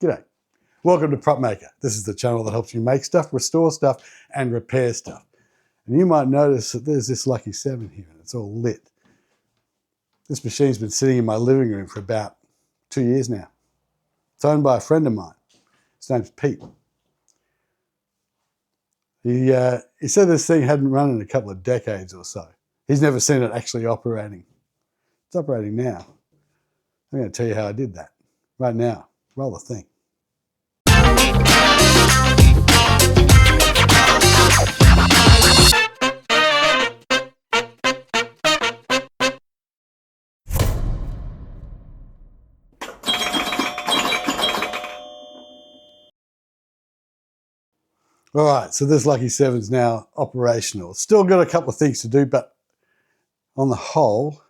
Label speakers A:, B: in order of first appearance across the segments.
A: G'day. Welcome to PropMaker. This is the channel that helps you make stuff, restore stuff, and repair stuff. And you might notice that there's this lucky 7 here, and it's all lit. This machine's been sitting in my living room for about 2 years now. It's owned by a friend of mine. His name's Pete. He said this thing hadn't run in a couple of decades or so. He's never seen it actually operating. It's operating now. I'm going to tell you how I did that. Right now. Roll the thing. All right, so this Lucky 7's now operational. It's still got a couple of things to do, but on the whole,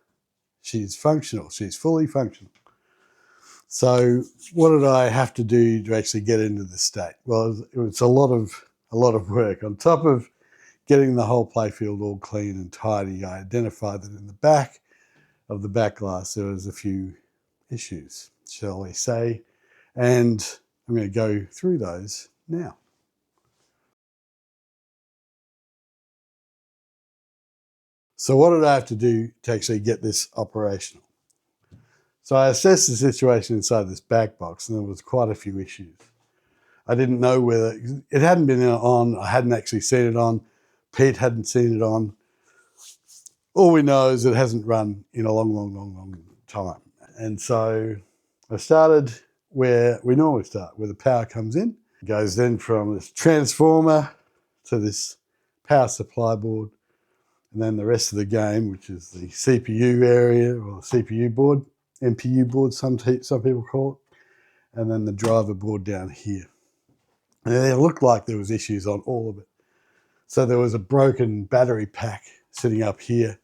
A: she's functional. She's fully functional. So what did I have to do to actually get into this state? Well, it was a lot of work. On top of getting the whole playfield all clean and tidy, I identified that in the back of the back glass there was a few issues, shall we say, and I'm going to go through those now. So what did I have to do to actually get this operational? So I assessed the situation inside this back box, and there was quite a few issues. I didn't know whether, it hadn't been on, I hadn't actually seen it on, Pete hadn't seen it on. All we know is it hasn't run in a long time. And so I started where we normally start, where the power comes in. It goes then from this transformer to this power supply board, and then the rest of the game, which is the CPU area, or the CPU board, MPU board, some people call it, and then the driver board down here. And it looked like there was issues on all of it. So there was a broken battery pack sitting up here.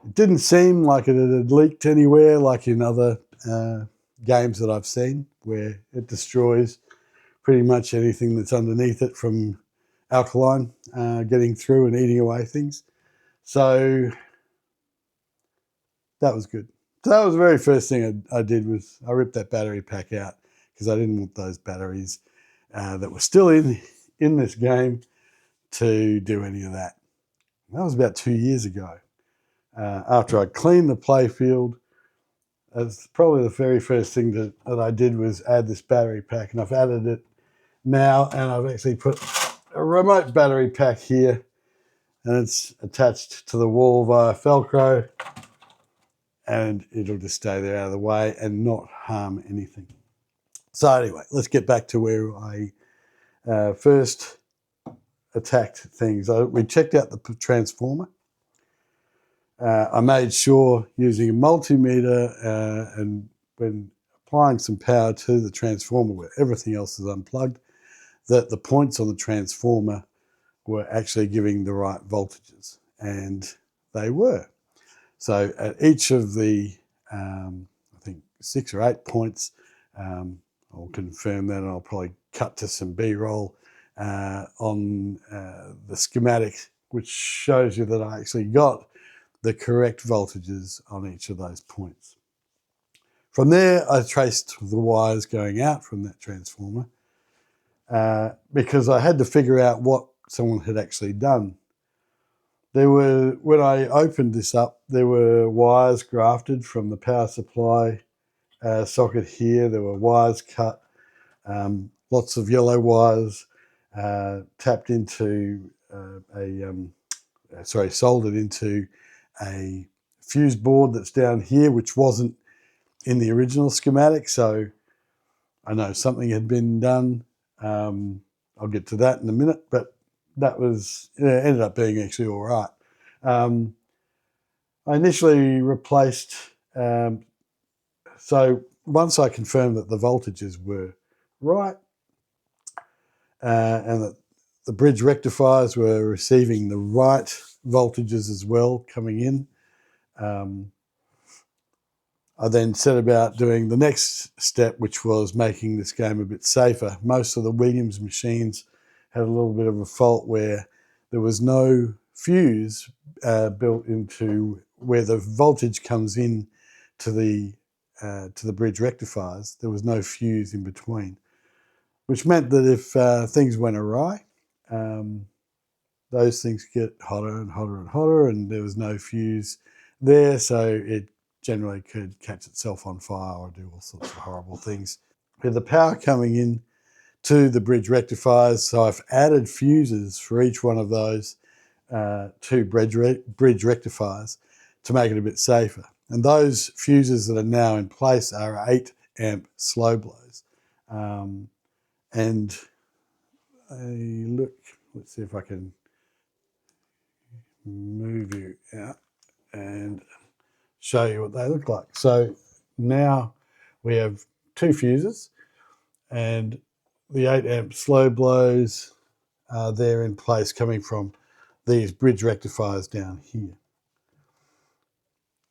A: It didn't seem like it had leaked anywhere, like in other games that I've seen, where it destroys pretty much anything that's underneath it from alkaline getting through and eating away things. So that was good. So that was the very first thing I did, was I ripped that battery pack out because I didn't want those batteries that were still in this game to do any of that. That was about 2 years ago. After I cleaned the playfield, that's probably the very first thing that I did was add this battery pack, and I've added it now, and I've actually put a remote battery pack here, and it's attached to the wall via Velcro, and it'll just stay there out of the way and not harm anything. So anyway, let's get back to where I first attacked things. We checked out the transformer. I made sure, using a multimeter and when applying some power to the transformer where everything else is unplugged, that the points on the transformer were actually giving the right voltages, and they were. So at each of the, I think 6 or 8 points, I'll confirm that, and I'll probably cut to some B-roll on the schematic, which shows you that I actually got the correct voltages on each of those points. From there, I traced the wires going out from that transformer because I had to figure out what someone had actually done. There were, when I opened this up, there were wires grafted from the power supply socket here. There were wires cut, lots of yellow wires tapped into soldered into a fuse board that's down here, which wasn't in the original schematic. So I know something had been done. I'll get to that in a minute, but that was, ended up being actually all right. I initially replaced, so once I confirmed that the voltages were right and that the bridge rectifiers were receiving the right voltages as well coming in, I then set about doing the next step, which was making this game a bit safer. Most of the Williams machines had a little bit of a fault where there was no fuse built into where the voltage comes in to the to the bridge rectifiers, there was no fuse in between, which meant that if things went awry, those things get hotter and hotter and hotter, and there was no fuse there, so it generally could catch itself on fire or do all sorts of horrible things. With the power coming in to the bridge rectifiers, so I've added fuses for each one of those two bridge rectifiers to make it a bit safer. And those fuses that are now in place are 8 amp slow blows. And look, let's see if I can move you out and show you what they look like. So now we have 2 fuses, and the 8 amp slow blows are there in place coming from these bridge rectifiers down here.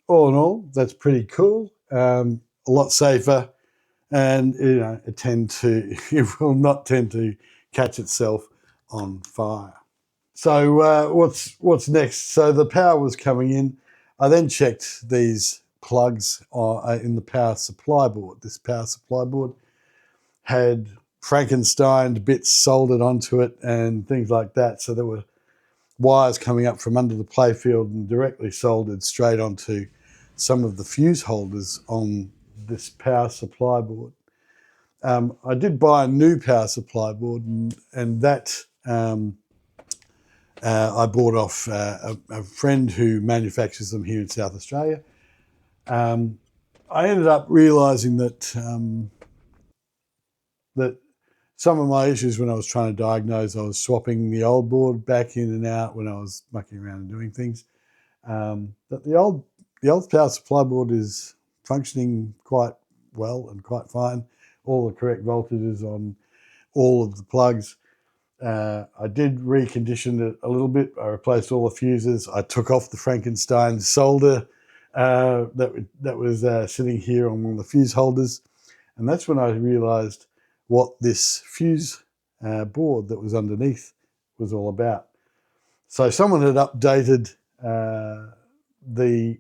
A: All in all, that's pretty cool. A lot safer, and it will not tend to catch itself on fire. So what's next? So the power was coming in. I then checked these plugs in the power supply board. This power supply board had Frankenstein bits soldered onto it and things like that. So there were wires coming up from under the Playfield and directly soldered straight onto some of the fuse holders on this power supply board. I did buy a new power supply board, and that I bought off a friend who manufactures them here in South Australia. I ended up realising that that some of my issues when I was trying to diagnose, I was swapping the old board back in and out when I was mucking around and doing things. That the old power supply board is functioning quite well and quite fine. All the correct voltages on all of the plugs. I did recondition it a little bit. I replaced all the fuses. I took off the Frankenstein solder that was sitting here on one of the fuse holders. And that's when I realised what this fuse board that was underneath was all about. So someone had updated the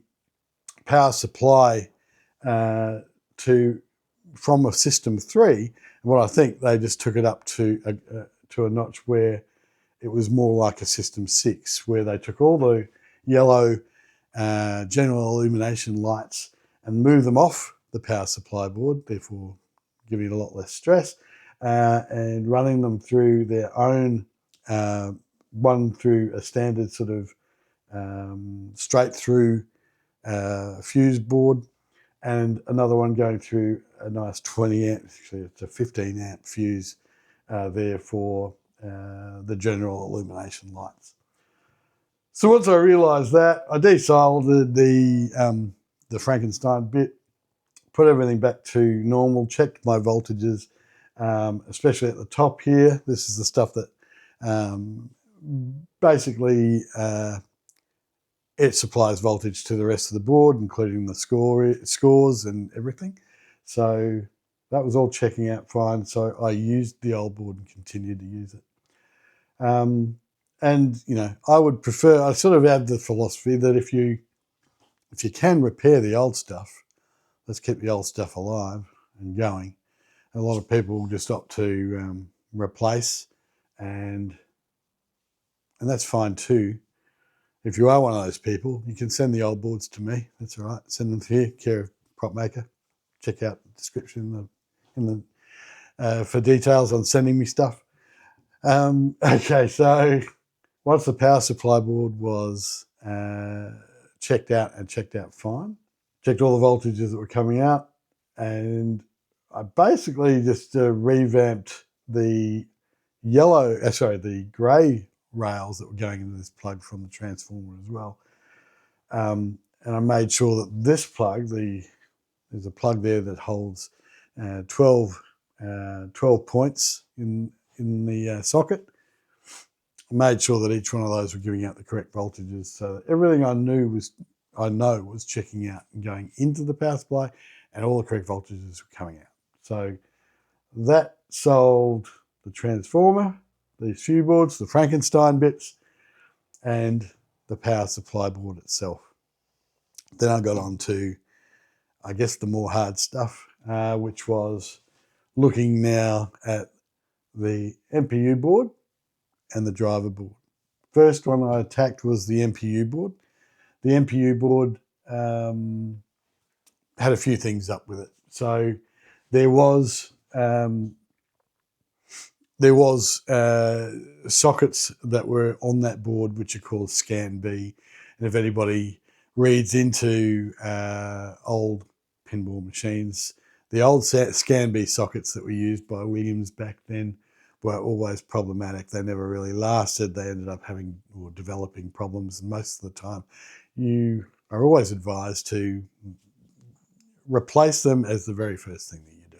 A: power supply from a system 3, and what I think they just took it up to a notch where it was more like a system 6, where they took all the yellow general illumination lights and moved them off the power supply board, therefore giving it a lot less stress, and running them through their own, one through a standard sort of straight through fuse board, and another one going through a nice 20 amp, actually it's a 15 amp fuse there for the general illumination lights. So once I realised that, I desoldered the Frankenstein bit, put everything back to normal, checked my voltages, especially at the top here. This is the stuff that basically it supplies voltage to the rest of the board, including the scores and everything. So that was all checking out fine. So I used the old board and continued to use it. And I would prefer, I sort of have the philosophy that if you can repair the old stuff, let's keep the old stuff alive and going. And a lot of people just opt to replace, and that's fine too. If you are one of those people, you can send the old boards to me. That's all right. Send them here, care of PropMaker. Check out the description for details on sending me stuff. Okay, so once the power supply board was checked out fine, checked all the voltages that were coming out, and I basically just revamped the the grey rails that were going into this plug from the transformer as well. And I made sure that this plug, there's a plug there that holds 12 points in the socket. I made sure that each one of those were giving out the correct voltages, so that everything I know was checking out and going into the power supply, and all the correct voltages were coming out. So that solved the transformer, these fuse boards, the Frankenstein bits, and the power supply board itself. Then I got on to, I guess, the more hard stuff, which was looking now at the MPU board and the driver board. First one I attacked was the MPU board. The MPU board had a few things up with it. So there was sockets that were on that board which are called Scan B. And if anybody reads into old pinball machines, the old Scan B sockets that were used by Williams back then were always problematic. They never really lasted. They ended up having or developing problems. And most of the time, you are always advised to replace them as the very first thing that you do.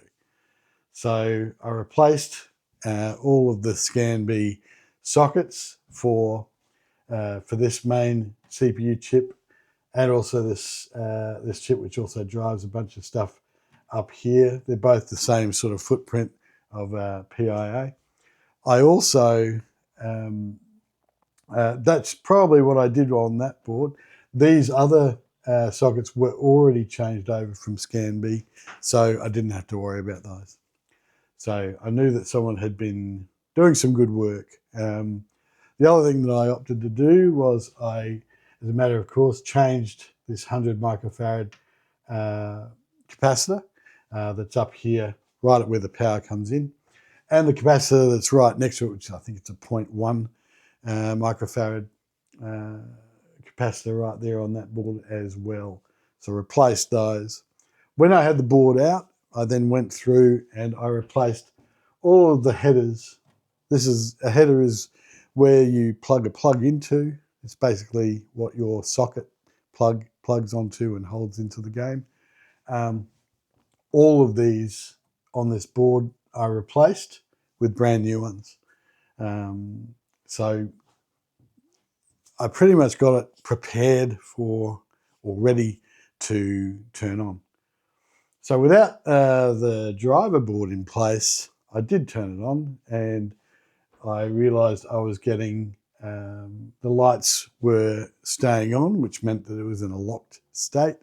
A: So I replaced all of the Scan B sockets for this main CPU chip, and also this chip which also drives a bunch of stuff up here. They're both the same sort of footprint of PIA. I also, that's probably what I did on that board. These other sockets were already changed over from Scan B, so I didn't have to worry about those. So I knew that someone had been doing some good work. The other thing that I opted to do was I, as a matter of course, changed this 100 microfarad capacitor that's up here, right at where the power comes in, and the capacitor that's right next to it, which I think it's a 0.1 microfarad capacitor right there on that board as well. So replaced those. When I had the board out, I then went through and I replaced all of the headers. A header is where you plug a plug into. It's basically what your socket plugs onto and holds into the game. All of these on this board are replaced with brand new ones. So I pretty much got it prepared for or ready to turn on. So without the driver board in place, I did turn it on, and I realised I was getting the lights were staying on, which meant that it was in a locked state.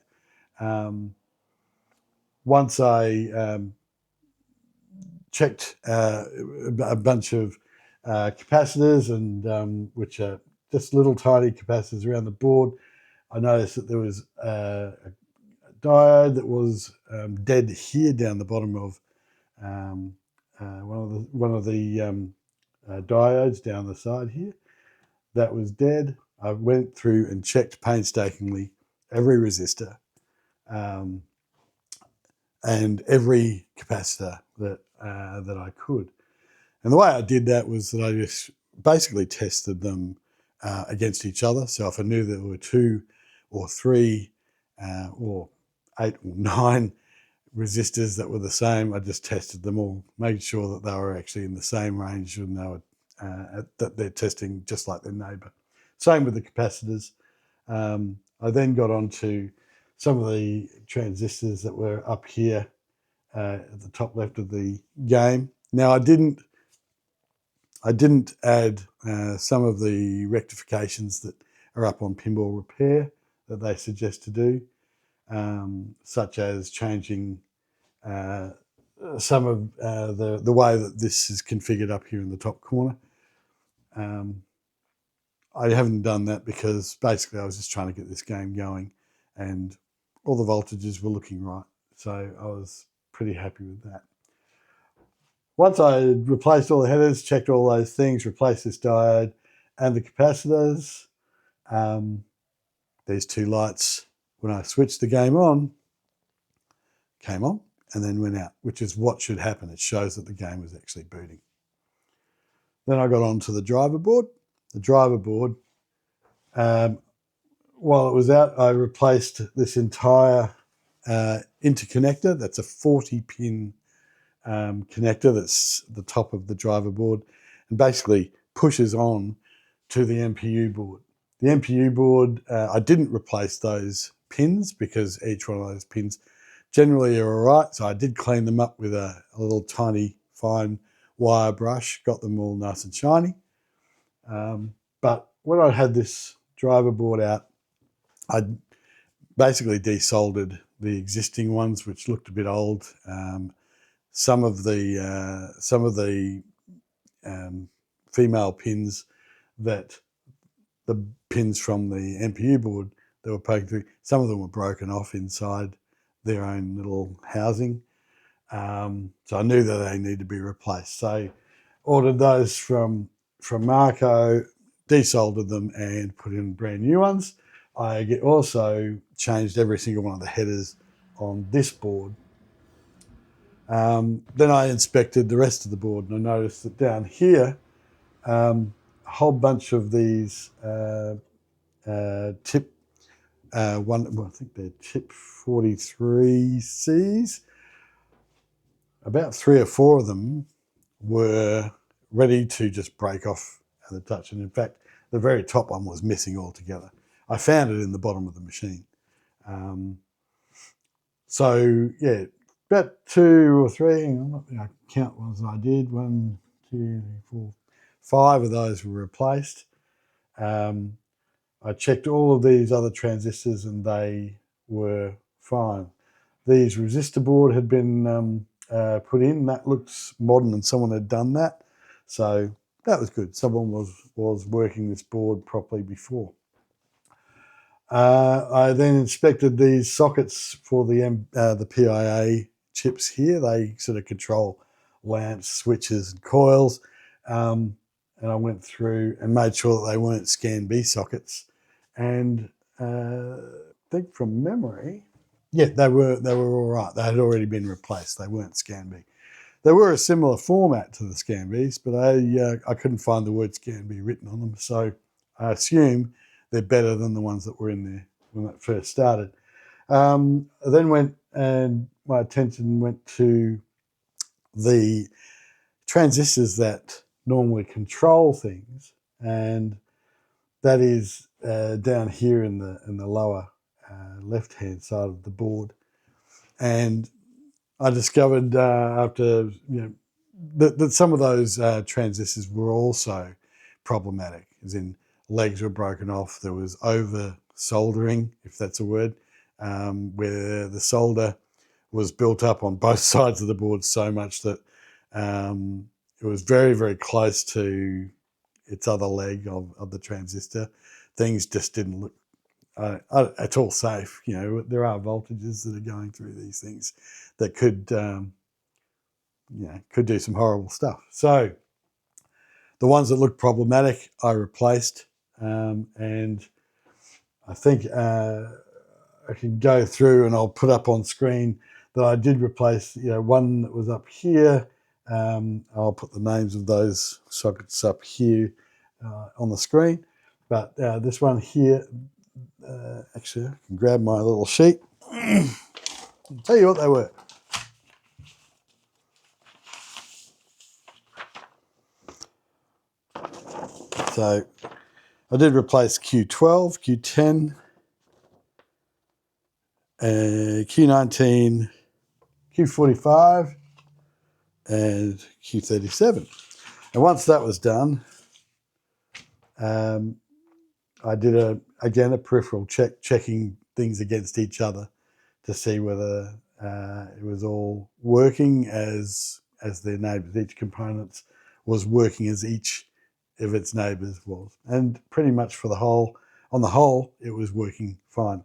A: Once I checked a bunch of capacitors, and which are just little tiny capacitors around the board, I noticed that there was a diode that was dead here down the bottom of one of the diodes down the side here. That was dead. I went through and checked painstakingly every resistor and every capacitor that I could. And the way I did that was that I just basically tested them against each other. So if I knew there were 2 or 3 or 8 or 9 resistors that were the same, I just tested them all, made sure that they were actually in the same range and they were that they're testing just like their neighbour. Same with the capacitors. I then got on to some of the transistors that were up here at the top left of the game. Now I didn't add some of the rectifications that are up on Pinball Repair that they suggest to do, such as changing some of the way that this is configured up here in the top corner. I haven't done that because basically I was just trying to get this game going and all the voltages were looking right. So I was pretty happy with that. Once I had replaced all the headers, checked all those things, replaced this diode and the capacitors, these 2 lights, when I switched the game on, came on and then went out, which is what should happen. It shows that the game was actually booting. Then I got onto the driver board. The driver board, while it was out, I replaced this entire interconnector. That's a 40-pin connector that's the top of the driver board and basically pushes on to the MPU board. The MPU board, I didn't replace those pins because each one of those pins generally are all right. So I did clean them up with a little tiny fine wire brush, got them all nice and shiny. But when I had this driver board out, I basically desoldered the existing ones, which looked a bit old. Some of the female pins, that the pins from the MPU board that were poking through, some of them were broken off inside their own little housing. So I knew that they needed to be replaced. So ordered those from Marco, desoldered them and put in brand new ones. I also changed every single one of the headers on this board. Then I inspected the rest of the board, and I noticed that down here, a whole bunch of these tip I think they're tip 43Cs. About 3 or 4 of them were ready to just break off at the touch, and in fact, the very top one was missing altogether. I found it in the bottom of the machine. So yeah, about 2 or 3. Hang on, I count ones that I did. 1, 2, 3, 4, 5 of those were replaced. I checked all of these other transistors and they were fine. These resistor board had been put in. That looks modern and someone had done that. So that was good. Someone was working this board properly before. I then inspected these sockets for the PIA chips here. They sort of control lamps, switches and coils. And I went through and made sure that they weren't Scan B sockets. And I think from memory, yeah, they were all right. They had already been replaced. They weren't Scan B. They were a similar format to the Scan Bs, but I couldn't find the word Scan B written on them. So I assume they're better than the ones that were in there when that first started. I then went and my attention went to the transistors that normally control things, and that is down here in the lower left-hand side of the board. And I discovered after that some of those transistors were also problematic, as in legs were broken off. There was over soldering, if that's a word, where the solder was built up on both sides of the board so much that it was very, very close to its other leg of the transistor. Things just didn't look at all safe. You know, there are voltages that are going through these things that could do some horrible stuff. So the ones that looked problematic, I replaced, and I think I can go through and I'll put up on screen that I did replace. One that was up here. I'll put the names of those sockets up here on the screen. But this one here, actually, I can grab my little sheet. I'll tell you what they were. So I did replace Q12, Q10, Q19, Q45, and Q37. And once that was done, I did a peripheral check, checking things against each other to see whether it was all working as their neighbours. Each component was working as each of its neighbours was, and pretty much on the whole, it was working fine.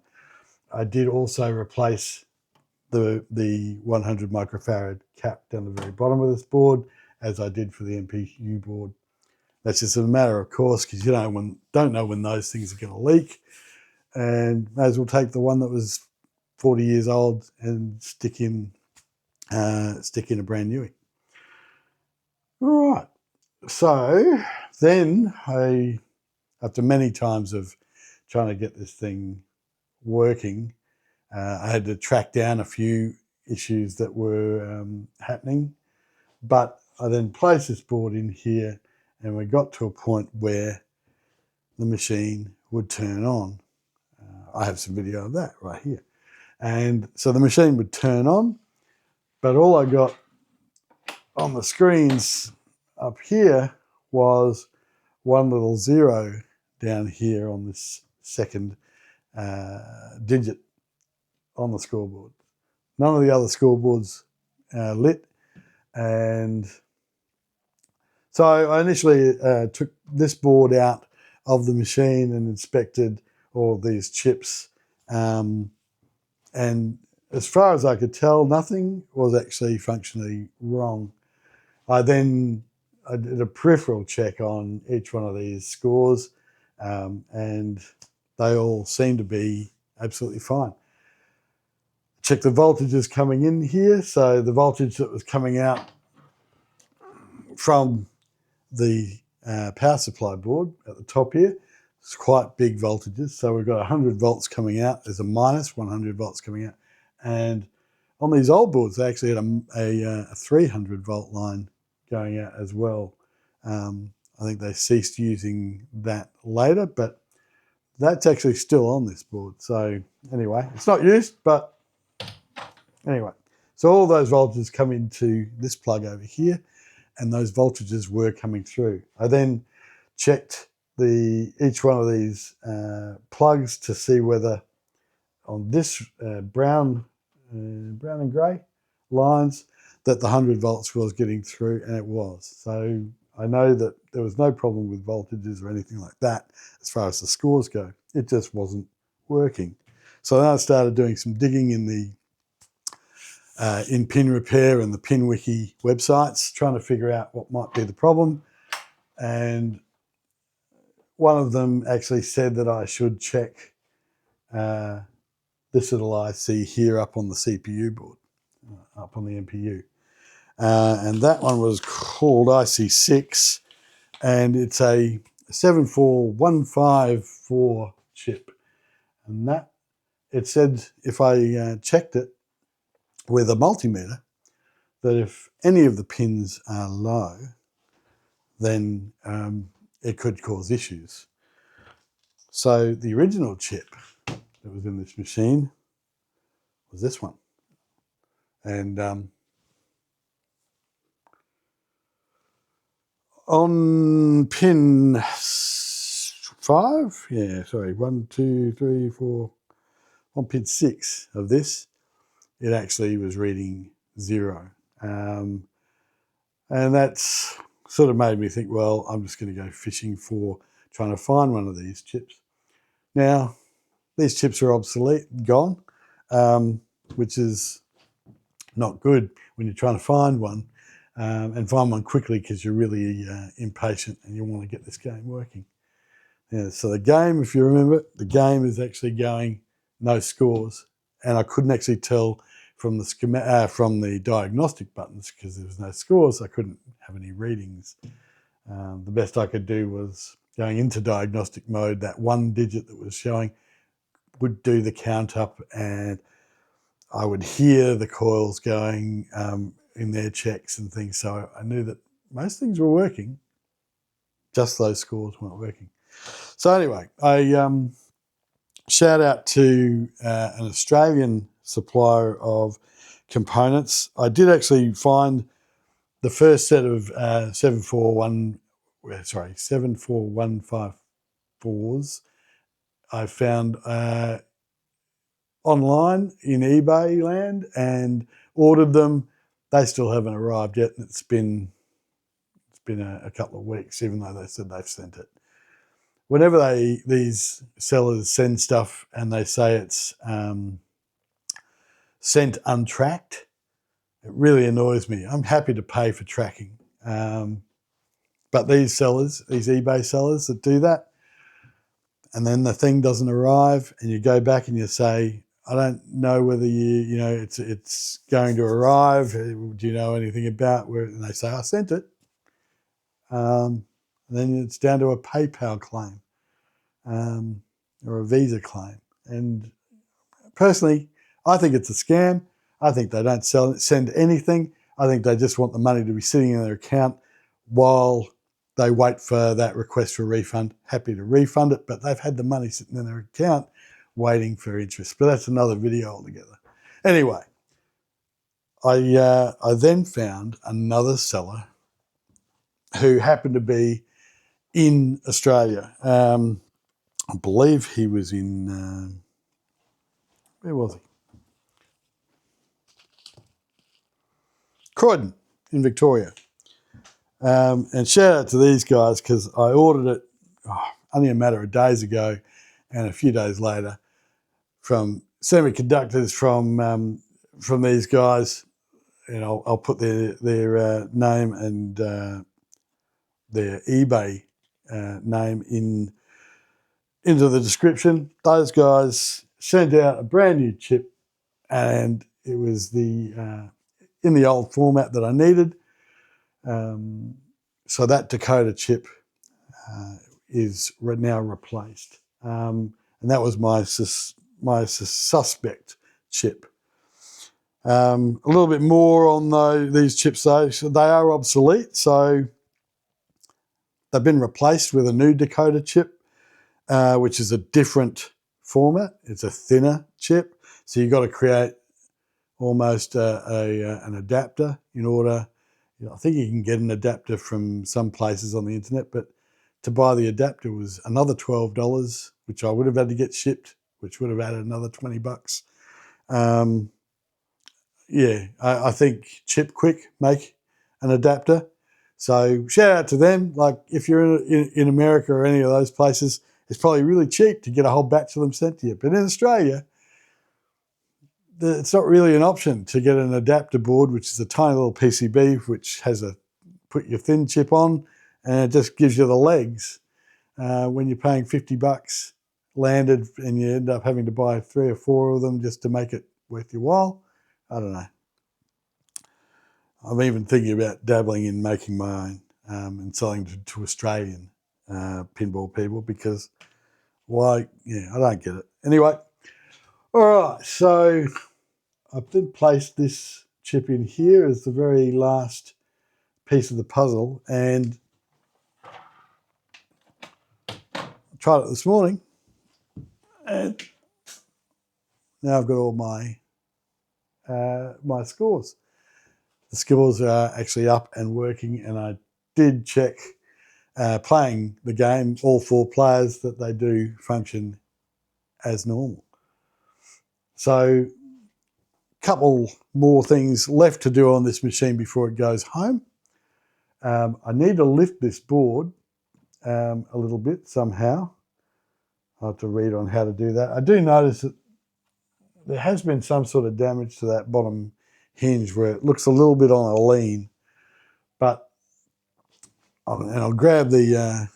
A: I did also replace the 100 microfarad cap down the very bottom of this board, as I did for the MPU board. That's just a matter of course, because you don't know when those things are going to leak, and may as well take the one that was 40 years old and stick in a brand newie. All right. So then after many times of trying to get this thing working, I had to track down a few issues that were happening, but I then placed this board in here and we got to a point where the machine would turn on. I have some video of that right here. And so the machine would turn on, but all I got on the screens up here was one little 0 down here on this second digit on the scoreboard. None of the other scoreboards lit, and so I initially took this board out of the machine and inspected all these chips, and as far as I could tell, nothing was actually functionally wrong. I did a peripheral check on each one of these scores, and they all seemed to be absolutely fine. Check the voltages coming in here. So the voltage that was coming out from the power supply board at the top here, it's quite big voltages. So we've got 100 volts coming out. There's a minus 100 volts coming out. And on these old boards, they actually had a 300 volt line going out as well. I think they ceased using that later, but that's actually still on this board. So anyway, it's not used, but anyway. So all those voltages come into this plug over here, and those voltages were coming through. I then checked each one of these plugs to see whether on this brown and grey lines that the 100 volts was getting through, and it was. So I know that there was no problem with voltages or anything like that as far as the scores go. It just wasn't working. So then I started doing some digging in the in Pin Repair and the PinWiki websites, trying to figure out what might be the problem. And one of them actually said that I should check this little IC here up on the CPU board, up on the MPU. And that one was called IC6, and it's a 74154 chip. And that, it said if I checked it with a multimeter, that if any of the pins are low, then it could cause issues. So the original chip that was in this machine was this one. And on pin 5, yeah, sorry, 1, 2, 3, 4, on pin 6 of this, it actually was reading 0. And that's sort of made me think, well, I'm just going to go fishing for trying to find one of these chips. Now, these chips are obsolete, gone, which is not good when you're trying to find one, and find one quickly because you're really impatient and you want to get this game working. Yeah, so the game, if you remember, the game is actually going no scores, and I couldn't actually tell from the diagnostic buttons because there was no scores. I couldn't have any readings. The best I could do was going into diagnostic mode. That one digit that was showing would do the count up, and I would hear the coils going in their checks and things. So I knew that most things were working, just those scores weren't working. So anyway, I shout out to an Australian supplier of components. I did actually find the first set of 74154s I found online in eBay land and ordered them. They still haven't arrived yet, and it's been a couple of weeks, even though they said they've sent it. Whenever these sellers send stuff and they say it's sent untracked, it really annoys me. I'm happy to pay for tracking. But these sellers, these eBay sellers that do that, and then the thing doesn't arrive and you go back and you say, I don't know whether it's going to arrive. Do you know anything about where? And they say, I sent it. And then it's down to a PayPal claim or a Visa claim. And personally, I think it's a scam. I think they don't send anything. I think they just want the money to be sitting in their account while they wait for that request for a refund. Happy to refund it, but they've had the money sitting in their account waiting for interest. But that's another video altogether. Anyway, I then found another seller who happened to be in Australia. I believe he was in, where was he? Croydon in Victoria. And shout out to these guys because I ordered it only a matter of days ago, and a few days later from semiconductors from these guys. And I'll put their name and their eBay name into the description. Those guys sent out a brand new chip, and it was in the old format that I needed. So that Dakota chip is now replaced, and that was my suspect chip. A little bit more on these chips though. So they are obsolete, so they've been replaced with a new Dakota chip, which is a different format. It's a thinner chip, so you've got to create almost an adapter in order. I think you can get an adapter from some places on the internet, but to buy the adapter was another $12, which I would have had to get shipped, which would have added another $20. Yeah, I think Chip Quick make an adapter. So shout out to them. Like if you're in America or any of those places, it's probably really cheap to get a whole batch of them sent to you. But in Australia, it's not really an option to get an adapter board, which is a tiny little PCB, which has put your thin chip on, and it just gives you the legs. When you're paying $50 landed and you end up having to buy 3 or 4 of them just to make it worth your while, I don't know. I'm even thinking about dabbling in making my own and selling to Australian pinball people because why? Yeah, I don't get it. Anyway, all right, so I did place this chip in here as the very last piece of the puzzle, and I tried it this morning, and now I've got all my my scores. The scores are actually up and working, and I did check playing the game, all 4 players, that they do function as normal. So a couple more things left to do on this machine before it goes home. I need to lift this board a little bit somehow. I'll have to read on how to do that. I do notice that there has been some sort of damage to that bottom hinge where it looks a little bit on a lean, but I'll grab the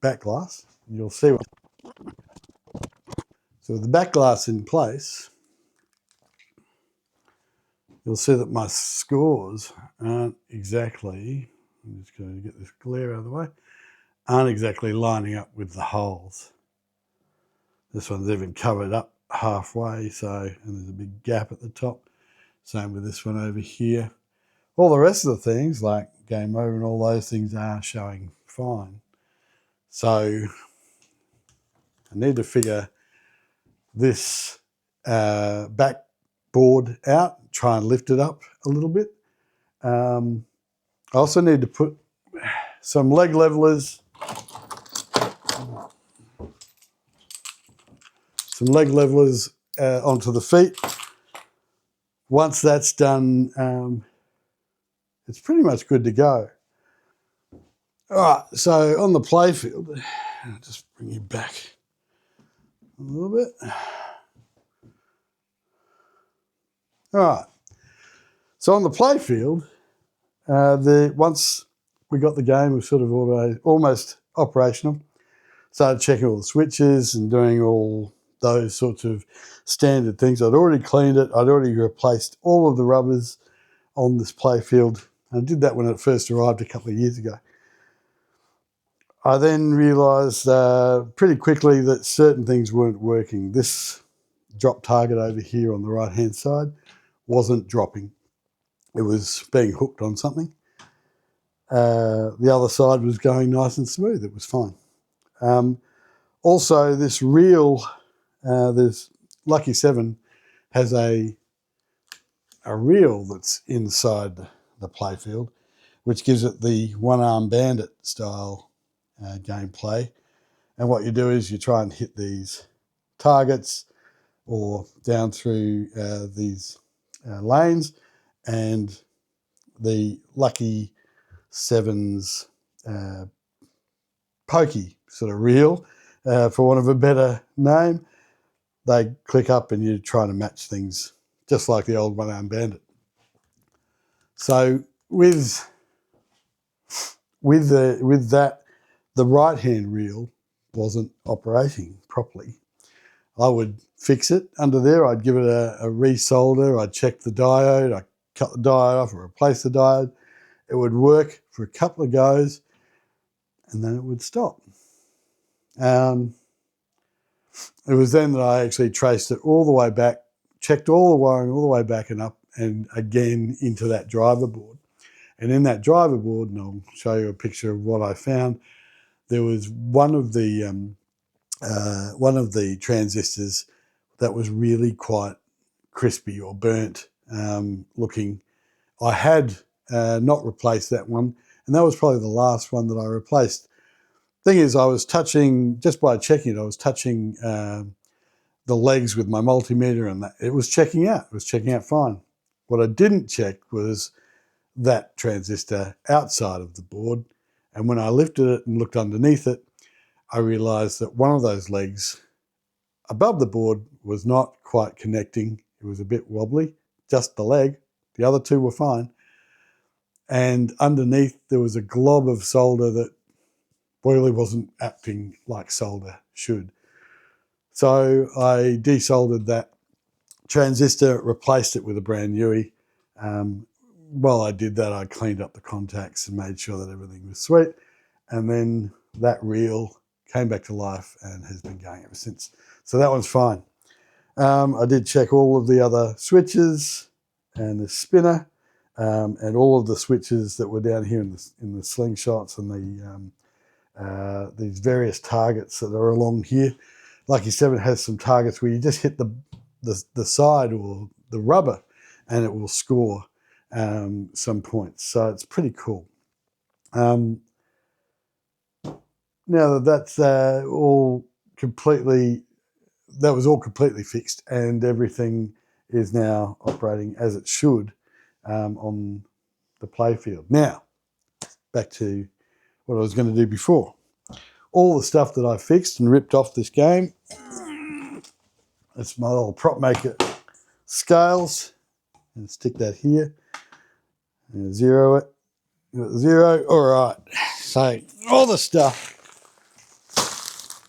A: back glass and you'll see what. So with the back glass in place, you'll see that my scores aren't exactly, I'm just going to get this glare out of the way, aren't exactly lining up with the holes. This one's even covered up halfway, and there's a big gap at the top. Same with this one over here. All the rest of the things, like game over and all those things, are showing fine. So I need to figure this backboard out, try and lift it up a little bit. I also need to put some leg levelers, onto the feet. Once that's done, it's pretty much good to go. All right, so on the playfield, I'll just bring you back a little bit. All right, so on the playfield, once we got the game, we sort of almost operational. Started checking all the switches and doing all those sorts of standard things. I'd already cleaned it. I'd already replaced all of the rubbers on this playfield. I did that when it first arrived a couple of years ago. I then realised pretty quickly that certain things weren't working. This drop target over here on the right-hand side wasn't dropping. It was being hooked on something. The other side was going nice and smooth. It was fine. Also, this reel, this Lucky 7 has a reel that's inside the playfield, which gives it the one-arm bandit style gameplay. And what you do is you try and hit these targets or down through these lanes, and the Lucky Sevens pokey sort of reel, for want of a better name. They click up and you're trying to match things just like the old one-armed bandit. So with that, the right-hand reel wasn't operating properly. I would fix it under there. I'd give it a resolder. I'd check the diode. I'd cut the diode off or replace the diode. It would work for a couple of goes, and then it would stop. It was then that I actually traced it all the way back, checked all the wiring all the way back and up, and again into that driver board. And in that driver board, and I'll show you a picture of what I found, there was one of the transistors that was really quite crispy or burnt looking. I had not replaced that one, and that was probably the last one that I replaced. Thing is, I was touching, just by checking it, I was touching the legs with my multimeter, and it was checking out. It was checking out fine. What I didn't check was that transistor outside of the board, and when I lifted it and looked underneath it, I realized that one of those legs above the board was not quite connecting. It was a bit wobbly, just the leg. The other two were fine. And underneath there was a glob of solder that really wasn't acting like solder should. So I desoldered that transistor, replaced it with a brand newie. While I did that, I cleaned up the contacts and made sure that everything was sweet. And then that reel came back to life and has been going ever since. So that one's fine. I did check all of the other switches and the spinner, and all of the switches that were down here in the slingshots and these various targets that are along here. Lucky 7 has some targets where you just hit the side or the rubber and it will score some points. So it's pretty cool. Now that's all completely fixed and everything is now operating as it should on the Playfield. Now, back to what I was going to do before. All the stuff that I fixed and ripped off this game, it's my old PropMaker scales. And stick that here and zero it. Zero. All right. So all the stuff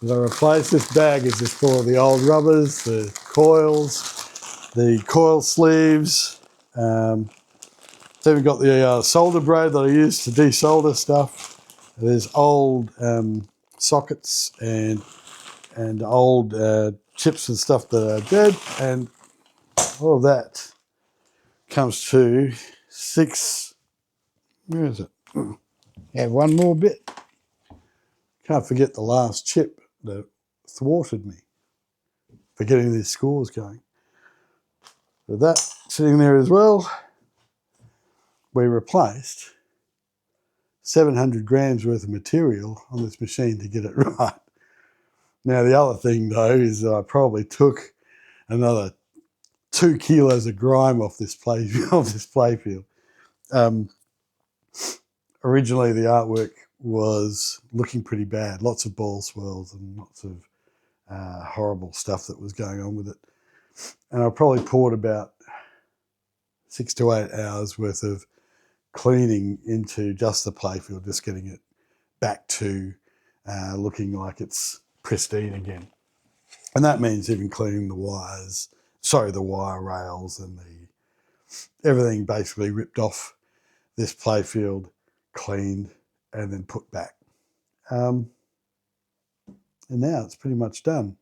A: that I replaced, this bag is just full of the old rubbers, the coils, the coil sleeves. So we've got the solder braid that I use to desolder stuff. There's old sockets and old chips and stuff that are dead, and all of that comes to 6. Where is it? Yeah, one more bit. Can't forget the last chip that thwarted me for getting these scores going. With that sitting there as well, we replaced 700 grams worth of material on this machine to get it right. Now the other thing though is that I probably took another 2 kilos of grime off this Playfield. Originally the artwork was looking pretty bad, lots of ball swirls and lots of horrible stuff that was going on with it. And I probably poured about 6 to 8 hours worth of cleaning into just the Playfield, just getting it back to looking like it's pristine again. And that means even cleaning the wire rails and everything basically ripped off this Playfield, cleaned and then put back. And now it's pretty much done.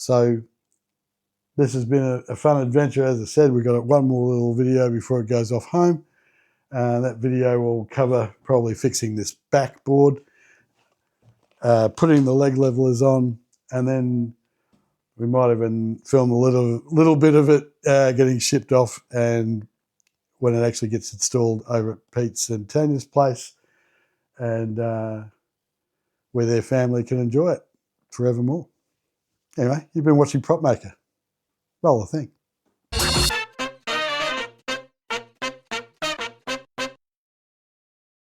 A: So this has been a fun adventure. As I said, we've got one more little video before it goes off home. That video will cover probably fixing this backboard, putting the leg levelers on, and then we might even film a little bit of it getting shipped off, and when it actually gets installed over at Pete's and Tanya's place, and where their family can enjoy it forevermore. Anyway, you've been watching PropMaker. Roll the thing.